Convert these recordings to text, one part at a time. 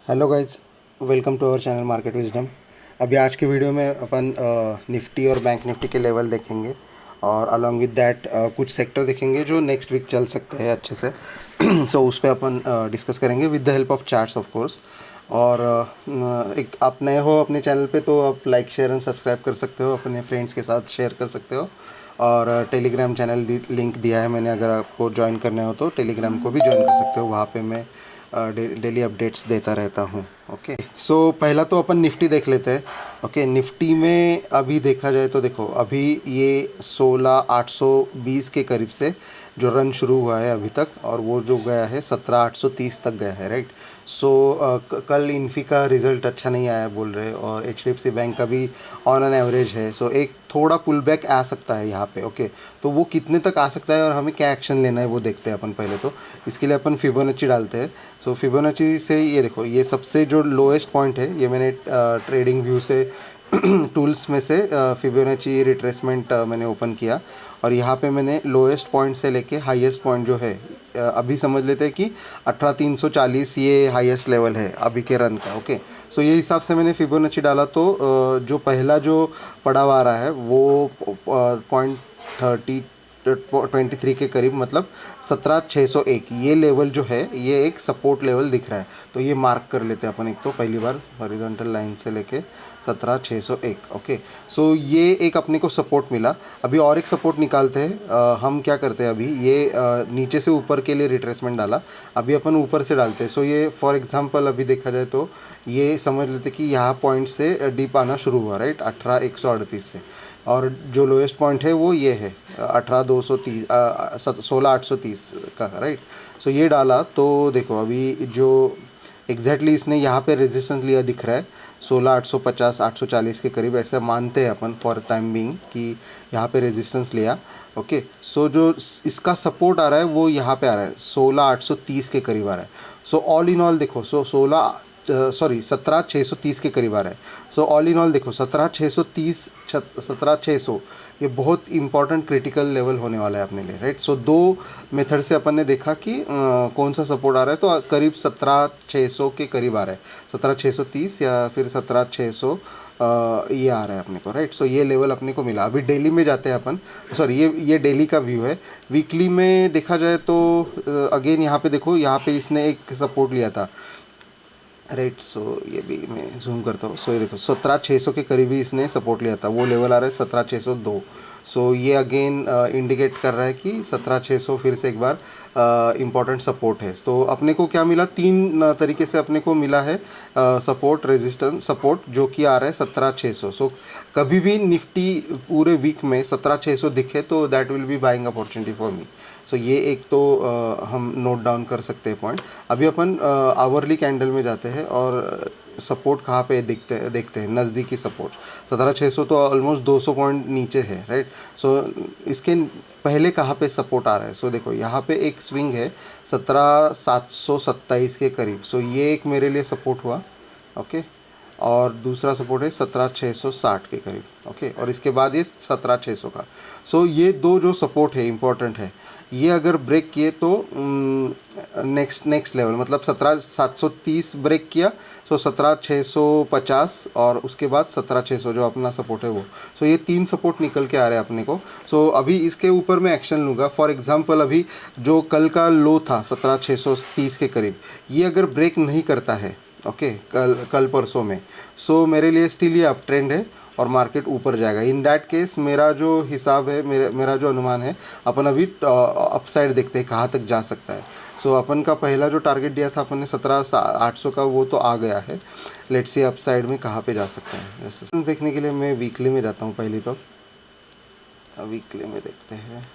Hello guys, welcome to our channel Market Wisdom. अभी आज की वीडियो में अपन निफ्टी और बैंक निफ्टी के लेवल देखेंगे और अलॉन्ग विद दैट कुछ सेक्टर देखेंगे जो नेक्स्ट वीक चल सकते हैं अच्छे से। सो उस पर अपन डिस्कस करेंगे with the help of charts of course. और एक आप नए हो अपने चैनल पे तो आप लाइक शेयर एंड सब्सक्राइब कर सकते हो, अपने फ्रेंड्स के साथ शेयर कर सकते हो। और टेलीग्राम चैनल लिंक दिया है मैंने, अगर आपको ज्वाइन करना हो तो टेलीग्राम को भी ज्वाइन कर सकते हो। वहाँ पे मैं डेली अपडेट्स देता रहता हूँ। ओके, सो पहला तो अपन निफ्टी देख लेते हैं। ओके, निफ्टी में अभी देखा जाए तो देखो, अभी ये 16,820 के करीब से जो रन शुरू हुआ है अभी तक, और वो जो गया है 17,830 तक गया है, राइट। सो कल इन्फी का रिज़ल्ट अच्छा नहीं आया बोल रहे, और एचडीएफसी बैंक का भी ऑन एन एवरेज है। सो एक थोड़ा पुल बैक आ सकता है यहाँ पे। ओके, तो वो कितने तक आ सकता है और हमें क्या एक्शन लेना है वो देखते हैं अपन पहले तो। इसके लिए अपन फिबोनाची डालते हैं। सो फिबोनाची से ये देखो, ये सबसे जो लोएस्ट पॉइंट है, ये मैंने ट्रेडिंग व्यू से टूल्स में से फिबोनाची रिट्रेसमेंट मैंने ओपन किया, और यहाँ पे मैंने लोएस्ट पॉइंट से लेके हाईएस्ट पॉइंट जो है, अभी समझ लेते हैं कि 18,340 ये हाईएस्ट लेवल है अभी के रन का। ओके, सो ये हिसाब से मैंने फिबोनाची डाला तो जो पहला जो पड़ाव आ रहा है वो 23 के करीब, मतलब 17,601, ये लेवल जो है ये एक सपोर्ट लेवल दिख रहा है। तो ये मार्क कर लेते हैं अपन एक तो पहली बार हॉरिजॉन्टल लाइन से लेके 17,601। ओके, सो ये एक अपने को सपोर्ट मिला। अभी और एक सपोर्ट निकालते हैं। हम क्या करते हैं, अभी ये नीचे से ऊपर के लिए रिट्रेसमेंट डाला, अभी अपन ऊपर से डालते हैं। सो ये फॉर एग्जांपल अभी देखा जाए तो ये समझ लेते कि यहाँ पॉइंट से डीप आना शुरू हुआ, राइट, 18,138 से। और जो लोएस्ट पॉइंट है वो ये है 18,230, 16,830 का, राइट। सो ये डाला तो देखो, अभी जो एग्जैक्टली इसने यहाँ पे रेजिस्टेंस लिया दिख रहा है 16,850, 840 के करीब, ऐसे मानते हैं अपन फॉर टाइम बीइंग कि यहाँ पे रेजिस्टेंस लिया। ओके, सो जो इसका सपोर्ट आ रहा है वो यहाँ पे आ रहा है 16,830 के करीब आ रहा है। सो ऑल इन ऑल देखो, 17,630 के करीब आ रहा है। सो ऑल इन ऑल देखो 17,630, 17,600, ये बहुत इंपॉर्टेंट क्रिटिकल लेवल होने वाला है अपने लिए, राइट। सो दो मेथड से अपन ने देखा कि कौन सा सपोर्ट आ रहा है, तो करीब 17,600 के करीब आ रहा है, 17,630 या फिर 17,600 ये आ रहा है अपने को, राइट। सो ये लेवल अपने को मिला। अभी डेली में जाते हैं अपन, सॉरी ये डेली का व्यू है। वीकली में देखा जाए तो अगेन यहाँ पे देखो, यहाँ पे इसने एक सपोर्ट लिया था, राइट। सो ये भी मैं जूम करता हूँ। सो ये देखो 17,600 के करीब ही इसने सपोर्ट लिया था, वो लेवल आ रहा है 17,602। सो ये अगेन इंडिकेट कर रहा है कि 17,600 फिर से एक बार इम्पॉर्टेंट सपोर्ट है। तो अपने को क्या मिला, तीन तरीके से अपने को मिला है सपोर्ट, रेजिस्टेंस, सपोर्ट, जो कि आ रहा है 17,600। सो कभी भी निफ्टी पूरे वीक में 17,600 दिखे तो that will be buying opportunity for me. So ये एक तो हम नोट डाउन कर सकते हैं पॉइंट। अभी अपन आवरली कैंडल में जाते हैं और सपोर्ट कहाँ पे देखते हैं नज़दीकी सपोर्ट। 17,600 तो ऑलमोस्ट 200 पॉइंट नीचे है, राइट। सो इसके पहले कहाँ पे सपोर्ट आ रहा है, सो देखो यहाँ पे एक स्विंग है 17,727 के करीब। सो ये एक मेरे लिए सपोर्ट हुआ। ओके, और दूसरा सपोर्ट है 17,660 के करीब। ओके, और इसके बाद ये 17,600 का। सो ये दो जो सपोर्ट है इम्पोर्टेंट है, ये अगर ब्रेक किए तो नेक्स्ट लेवल, मतलब 17,730 ब्रेक किया, सो 17,650, और उसके बाद 17,600 जो अपना सपोर्ट है वो। सो ये तीन सपोर्ट निकल के आ रहे हैं अपने को। सो अभी इसके ऊपर मैं एक्शन लूँगा। फॉर एग्जांपल अभी जो कल का लो था 17,630 के करीब, ये अगर ब्रेक नहीं करता है, ओके, कल परसों में, सो मेरे लिए स्टिल ये अप ट्रेंड है और मार्केट ऊपर जाएगा। इन दैट केस मेरा जो हिसाब है, मेरा जो अनुमान है, अपन अभी अपसाइड देखते हैं कहाँ तक जा सकता है। सो अपन का पहला जो टारगेट दिया था अपन ने 17,800 का, वो तो आ गया है। लेट्स सी अपसाइड में कहाँ पे जा सकता है। जैसे देखने के लिए मैं वीकली में जाता हूँ पहले तो। वीकली में देखते हैं।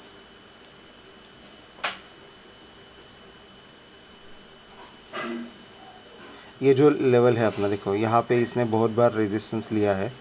ये जो लेवल है अपना, देखो यहाँ पे इसने बहुत बार रेजिस्टेंस लिया है।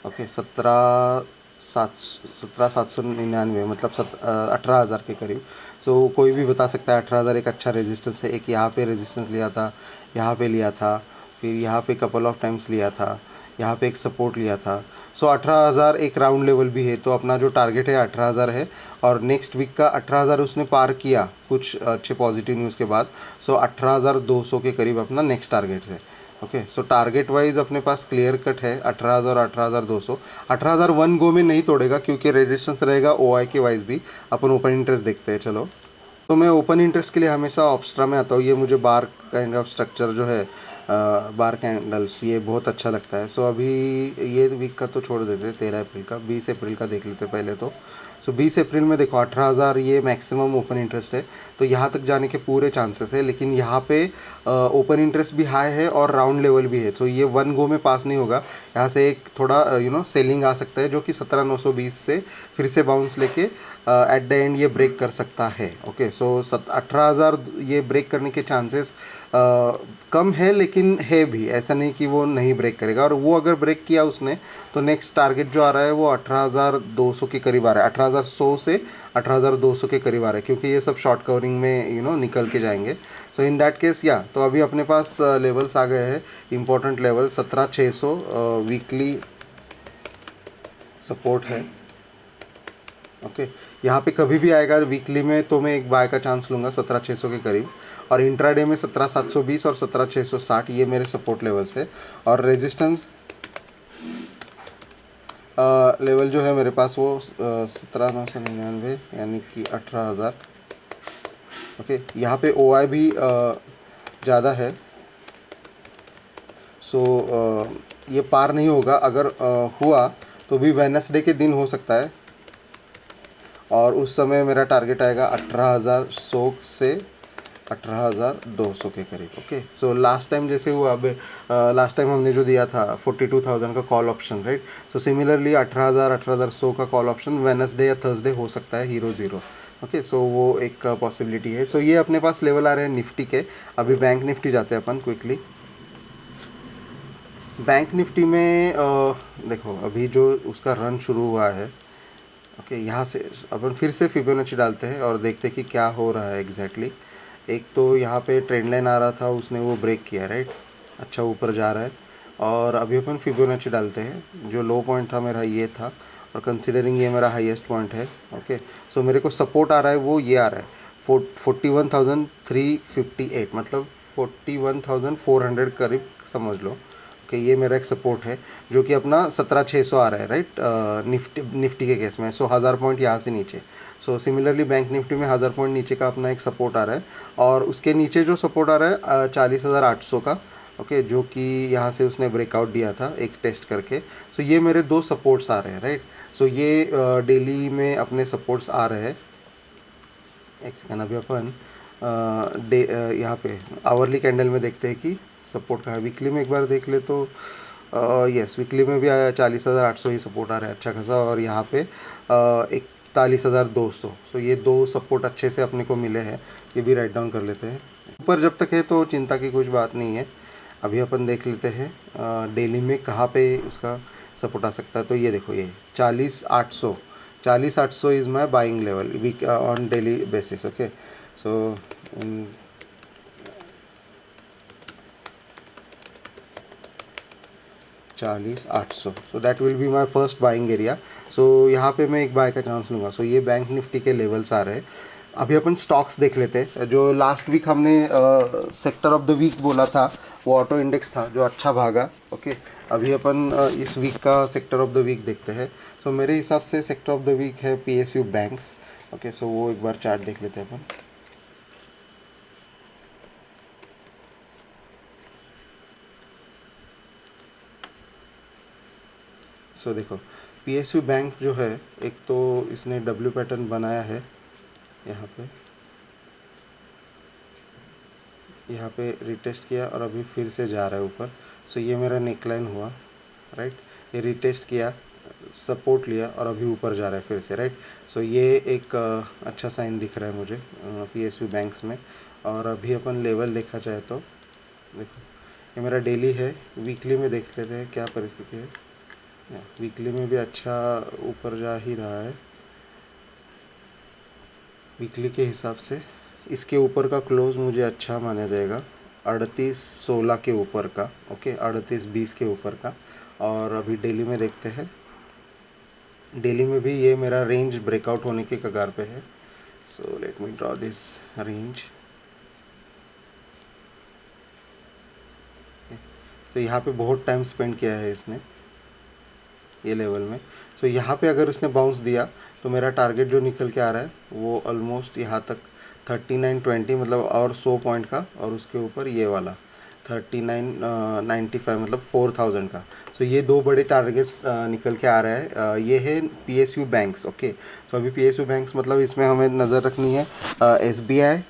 ओके, 17,799, मतलब 18,000 के करीब। सो कोई भी बता सकता है 18,000 एक अच्छा रेजिस्टेंस है। एक यहाँ पे रेजिस्टेंस लिया था, यहाँ पे लिया था, फिर यहाँ पे कपल ऑफ टाइम्स लिया था, यहाँ पे एक सपोर्ट लिया था। सो 18,000 एक राउंड लेवल भी है। तो अपना जो टारगेट है 18,000 है, और नेक्स्ट वीक का 18,000 उसने पार किया कुछ अच्छे पॉजिटिव न्यूज़ के बाद। सो 18,200 के करीब अपना नेक्स्ट टारगेट है। ओके। सो टारगेट वाइज अपने पास क्लियर कट है 18,000 और 18,200। 18,000 वन गो में नहीं तोड़ेगा क्योंकि रेजिस्टेंस रहेगा OI के वाइज भी। अपन ओपन इंटरेस्ट देखते हैं चलो। तो मैं ओपन इंटरेस्ट के लिए हमेशा ऑप्स्ट्रा में आता हूँ। ये मुझे बार काइंड ऑफ स्ट्रक्चर जो है बार कैंडल्स ये बहुत अच्छा लगता है। सो अभी ये वीक का तो छोड़ देते हैं, 13 अप्रैल का, 20 अप्रैल का देख लेते पहले तो। सो 20 अप्रैल में देखो 18,000 ये मैक्सिमम ओपन इंटरेस्ट है, तो यहाँ तक जाने के पूरे चांसेस है। लेकिन यहाँ पे ओपन इंटरेस्ट भी हाई है और राउंड लेवल भी है, तो ये वन गो में पास नहीं होगा। यहाँ से एक थोड़ा सेलिंग आ सकता है जो कि 17,920 से फिर से बाउंस लेके एट द एंड ये ब्रेक कर सकता है। ओके। सो 18,000 ये ब्रेक करने के चांसेस कम है, लेकिन है भी, ऐसा नहीं कि वो नहीं ब्रेक करेगा। और वो अगर ब्रेक किया उसने तो नेक्स्ट टारगेट जो आ रहा है वो 18,200 के करीब आ रहा है, 18,100 से 18,200 के करीब आ रहा है, क्योंकि ये सब शॉर्ट कवरिंग में निकल के जाएंगे। सो इन दैट केस या तो अभी अपने पास लेवल्स आ गए हैं, इंपॉर्टेंट लेवल 17,600 वीकली सपोर्ट है। ओके। यहाँ पे कभी भी आएगा वीकली में तो मैं एक बाय का चांस लूँगा 17,600 के करीब, और इंट्राडे में 17,720 और 17,660 ये मेरे सपोर्ट लेवल्स है। और रेजिस्टेंस लेवल जो है मेरे पास वो 17,999 यानी कि 18,000। ओके। यहाँ पे OI भी ज़्यादा है, सो ये पार नहीं होगा। अगर हुआ तो भी वेडनेसडे के दिन हो सकता है, और उस समय मेरा टारगेट आएगा 18,100 से 18,200 के करीब। ओके। सो लास्ट टाइम जैसे हुआ, अब लास्ट टाइम हमने जो दिया था 42,000 का call option, right. So similarly 18,000 18,100 का कॉल ऑप्शन वेडनेसडे या थर्सडे हो सकता है, 0 ओके। सो वो एक पॉसिबिलिटी है। सो ये अपने पास लेवल आ रहे हैं निफ्टी के। अभी बैंक निफ्टी जाते हैं अपन क्विकली। बैंक निफ्टी में देखो अभी जो उसका रन शुरू हुआ है, ओके, यहाँ से अपन फिर से फिबोनाची डालते हैं और देखते हैं कि क्या हो रहा है एग्जैक्टली। एक तो यहाँ पे ट्रेंड लाइन आ रहा था, उसने वो ब्रेक किया, राइट, अच्छा ऊपर जा रहा है। और अभी अपन फिबोनाची डालते हैं। जो लो पॉइंट था मेरा ये था, और कंसिडरिंग ये मेरा हाईएस्ट पॉइंट है। ओके। सो मेरे को सपोर्ट आ रहा है, वो ये आ रहा है 41,358, मतलब 41,400 करीब समझ लो कि ये मेरा एक सपोर्ट है, जो कि अपना 17,600 आ रहा है, राइट, निफ्टी के केस में। सो 1000 पॉइंट यहाँ से नीचे। सो सिमिलरली बैंक निफ्टी में 1000 पॉइंट नीचे का अपना एक सपोर्ट आ रहा है, और उसके नीचे जो सपोर्ट आ रहा है 40,800 का। ओके। जो कि यहाँ से उसने ब्रेकआउट दिया था एक टेस्ट करके। सो ये मेरे दो सपोर्ट्स आ रहे हैं, राइट। सो ये डेली में अपने सपोर्ट्स आ रहे हैं। एक सेकेंड, अभी अपन यहाँ पे आवरली कैंडल में देखते हैं कि सपोर्ट का है। वीकली में एक बार देख ले तो यस, वीकली में भी आया 40,800 ही सपोर्ट आ रहा है अच्छा खासा, और यहाँ पे 41,200। सो ये दो सपोर्ट अच्छे से अपने को मिले हैं, ये भी राइट डाउन कर लेते हैं। ऊपर जब तक है तो चिंता की कुछ बात नहीं है। अभी अपन देख लेते हैं डेली में कहाँ पे उसका सपोर्ट आ सकता है। तो ये देखो, ये 40,800, 40,800 is my buying level week on daily basis. Okay. So 40,800, so that will be my first buying area. So यहाँ पे मैं एक बाय का चांस लूँगा। सो ये बैंक निफ्टी के लेवल्स आ रहे हैं। अभी अपन स्टॉक्स देख लेते हैं। जो लास्ट वीक हमने सेक्टर ऑफ द वीक बोला था वो ऑटो इंडेक्स था, जो अच्छा भागा। ओके। अभी अपन इस वीक का सेक्टर ऑफ द वीक देखते हैं। सो मेरे हिसाब से सेक्टर ऑफ द वीक है PSU बैंक्स। ओके। सो वो एक बार चार्ट देख लेते हैं अपन। सो देखो PSU बैंक जो है, एक तो इसने W पैटर्न बनाया है यहाँ पे रिटेस्ट किया और अभी फिर से जा रहा है ऊपर। सो ये मेरा नेकलाइन हुआ, राइट। ये रिटेस्ट किया, सपोर्ट लिया और अभी ऊपर जा रहा है फिर से, राइट। सो ये एक अच्छा साइन दिख रहा है मुझे PSU बैंक्स में। और अभी अपन लेवल देखा जाए तो देखो, ये मेरा डेली है। वीकली में देख लेते हैं क्या परिस्थिति है। वीकली में भी अच्छा ऊपर जा ही रहा है। वीकली के हिसाब से इसके ऊपर का क्लोज मुझे अच्छा माना जाएगा, 38,16 के ऊपर का। ओके, 38,20 के ऊपर का। और अभी डेली में देखते हैं। डेली में भी ये मेरा रेंज ब्रेकआउट होने के कगार पे है। सो let me draw this range. तो यहाँ पे बहुत टाइम स्पेंड किया है इसने ये लेवल में। सो यहाँ पे अगर उसने बाउंस दिया तो मेरा टारगेट जो निकल के आ रहा है वो ऑलमोस्ट यहाँ तक 3920 मतलब और 100 पॉइंट का, और उसके ऊपर ये वाला 3995 मतलब 4000 का। सो ये दो बड़े टारगेट्स निकल के आ रहा है। ये है PSU बैंक्स। ओके, सो अभी PSU बैंक्स मतलब इसमें हमें नज़र रखनी है SBI,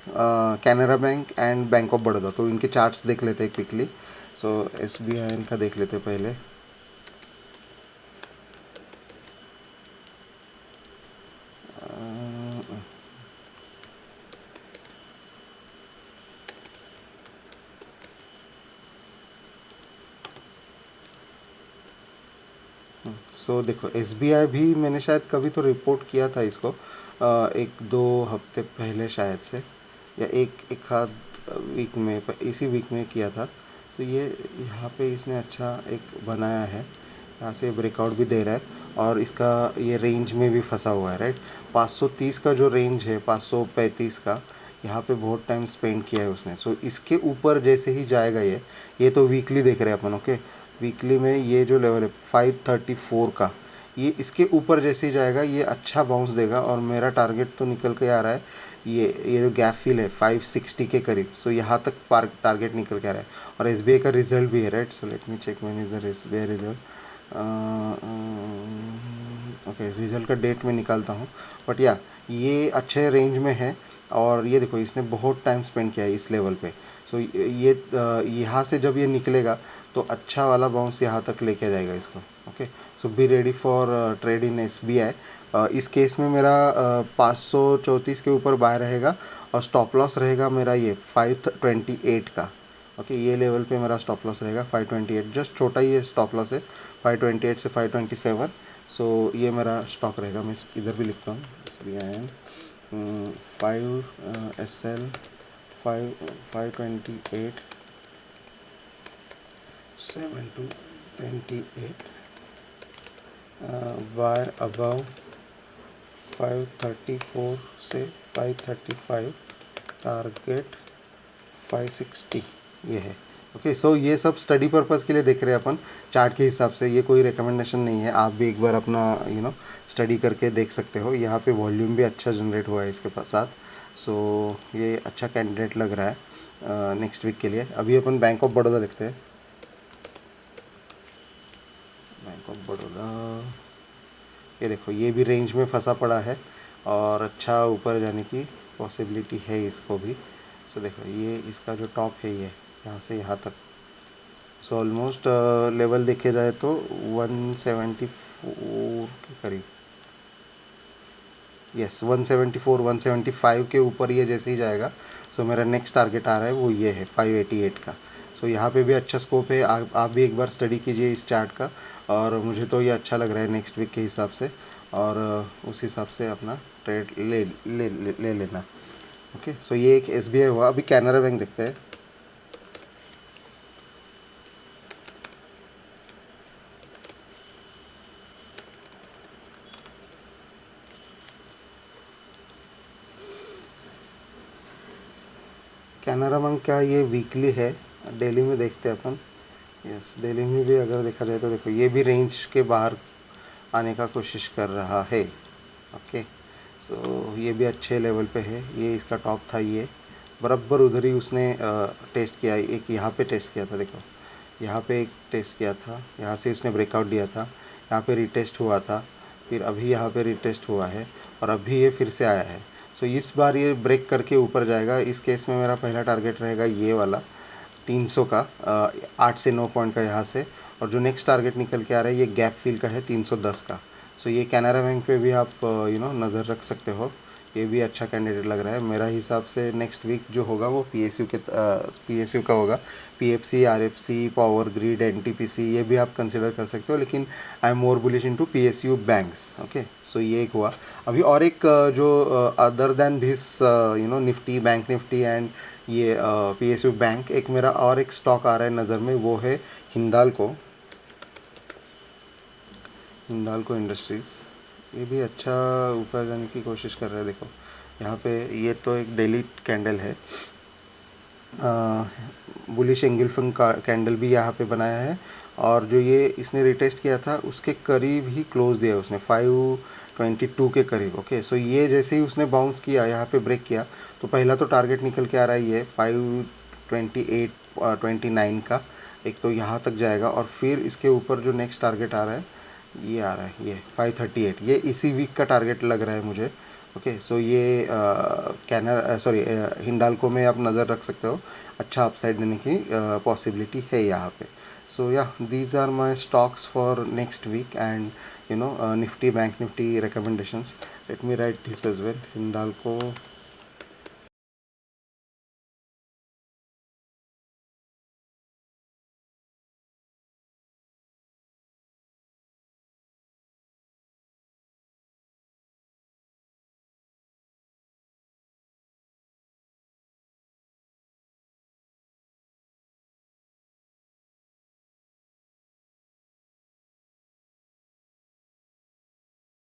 Canara bank and bank of Baroda. तो इनके चार्ट्स देख लेते हैं क्विकली। सो SBI इनका देख लेते हैं पहले। सो देखो SBI भी मैंने शायद कभी तो रिपोर्ट किया था इसको, एक दो हफ्ते पहले शायद से, या एक आध वीक में, इसी वीक में किया था। तो ये यहाँ पे इसने अच्छा एक बनाया है, यहाँ से ब्रेकआउट भी दे रहा है, और इसका ये रेंज में भी फंसा हुआ है, राइट। 530 का जो रेंज है, 535 का, यहाँ पे बहुत टाइम स्पेंड किया है उसने। सो इसके ऊपर जैसे ही जाएगा ये तो वीकली देख रहे हैं अपन। ओके, वीकली में ये जो लेवल है 534 का, ये इसके ऊपर जैसे ही जाएगा ये अच्छा बाउंस देगा, और मेरा टारगेट तो निकल के आ रहा है ये जो गैप फिल है 560 के करीब। सो यहाँ तक टारगेट निकल के आ रहा है, और SBI का रिजल्ट भी है, right. So let me check when is the SBI result. Okay, result का डेट मैं निकालता हूँ, बट या ये अच्छे रेंज में है। और ये देखो इसने बहुत टाइम स्पेंड किया है इस लेवल पे। सो ये यहाँ से जब ये निकलेगा तो अच्छा वाला बाउंस यहाँ तक लेके जाएगा इसको। Okay, so be ready for trade in SBI। इस केस में मेरा 534 के ऊपर बाय रहेगा, और स्टॉप लॉस रहेगा मेरा ये 528 का। ओके, ये लेवल पे मेरा स्टॉप लॉस रहेगा 528, जस्ट छोटा ही स्टॉप लॉस है 528 से 527। सो ये मेरा स्टॉक रहेगा। मैं इधर भी लिखता हूँ SBI 5 SL 528 7 to 28 bye above 534 से 535, टारगेट 560 ये है। ओके, सो ये सब स्टडी पर्पज़ के लिए देख रहे हैं अपन चार्ट के हिसाब से। ये कोई रिकमेंडेशन नहीं है, आप भी एक बार अपना स्टडी करके देख सकते हो। यहाँ पे वॉल्यूम भी अच्छा जनरेट हुआ है इसके साथ। सो ये अच्छा कैंडिडेट लग रहा है नेक्स्ट वीक के लिए। अभी अपन बैंक ऑफ बड़ौदा देखते हैं। बैंक ऑफ बड़ौदा, ये देखो ये भी रेंज में फंसा पड़ा है, और अच्छा ऊपर जाने की पॉसिबिलिटी है इसको भी। सो देखो ये इसका जो टॉप है ये यहाँ से यहाँ तक। सो ऑलमोस्ट लेवल देखे जाए तो 174 के करीब, यस 174 175 के ऊपर ये जैसे ही जाएगा। सो मेरा नेक्स्ट टारगेट आ रहा है वो ये है 588 का। सो यहाँ पे भी अच्छा स्कोप है। आप भी एक बार स्टडी कीजिए इस चार्ट का, और मुझे तो ये अच्छा लग रहा है नेक्स्ट वीक के हिसाब से, और उस हिसाब से अपना ट्रेड ले लेना। ओके, सो ये एक SBI हुआ। अभी कैनरा बैंक देखते हैं। कैनरा बैंक का ये वीकली है, डेली में देखते हैं अपन। यस, डेली में भी अगर देखा जाए तो देखो ये भी रेंज के बाहर आने का कोशिश कर रहा है। ओके, सो ये भी अच्छे लेवल पे है। ये इसका टॉप था, ये बराबर उधर ही उसने टेस्ट किया। एक यहाँ पे टेस्ट किया था, देखो यहाँ पे एक टेस्ट किया था, यहाँ से उसने ब्रेकआउट दिया था, यहाँ पे रिटेस्ट हुआ था, फिर अभी यहाँ पे रिटेस्ट हुआ है, और अभी ये फिर से आया है। सो इस बार ये ब्रेक करके ऊपर जाएगा। इस केस में मेरा पहला टारगेट रहेगा ये वाला 300 का, 8 से 9 पॉइंट का यहाँ से। और जो नेक्स्ट टारगेट निकल के आ रहा है ये गैप फिल का है 310 का। सो ये कैनरा बैंक पे भी आप नज़र रख सकते हो। ये भी अच्छा कैंडिडेट लग रहा है मेरा हिसाब से। नेक्स्ट वीक जो होगा वो PSU का होगा। PFC, RFC, power grid, NTPC ये भी आप कंसिडर कर सकते हो, लेकिन I am more bullish into PSU banks. Okay, so ये एक हुआ। अभी और एक जो other than this Nifty, bank Nifty and ये PSU बैंक, एक मेरा और एक स्टॉक आ रहा है नज़र में, वो है हिंदाल्को इंडस्ट्रीज़। ये भी अच्छा ऊपर जाने की कोशिश कर रहा है। देखो यहाँ पे ये तो एक डेली कैंडल है, बुलिश एंगलफिंग का कैंडल भी यहाँ पे बनाया है, और जो ये इसने रिटेस्ट किया था उसके करीब ही क्लोज दिया उसने 522 के करीब। ओके, सो ये जैसे ही उसने बाउंस किया यहाँ पे ब्रेक किया तो पहला तो टारगेट निकल के आ रहा ही है 528-29 का, एक तो यहाँ तक जाएगा, और फिर इसके ऊपर जो नेक्स्ट टारगेट आ रहा है ये आ रहा है, ये 538, ये इसी वीक का टारगेट लग रहा है मुझे। ओके, सो ये हिंडाल्को में आप नज़र रख सकते हो, अच्छा अपसाइड देने की पॉसिबिलिटी है यहाँ पे। So yeah these are my stocks for next week, and Nifty bank Nifty recommendations. Let me write this as well. Hindalco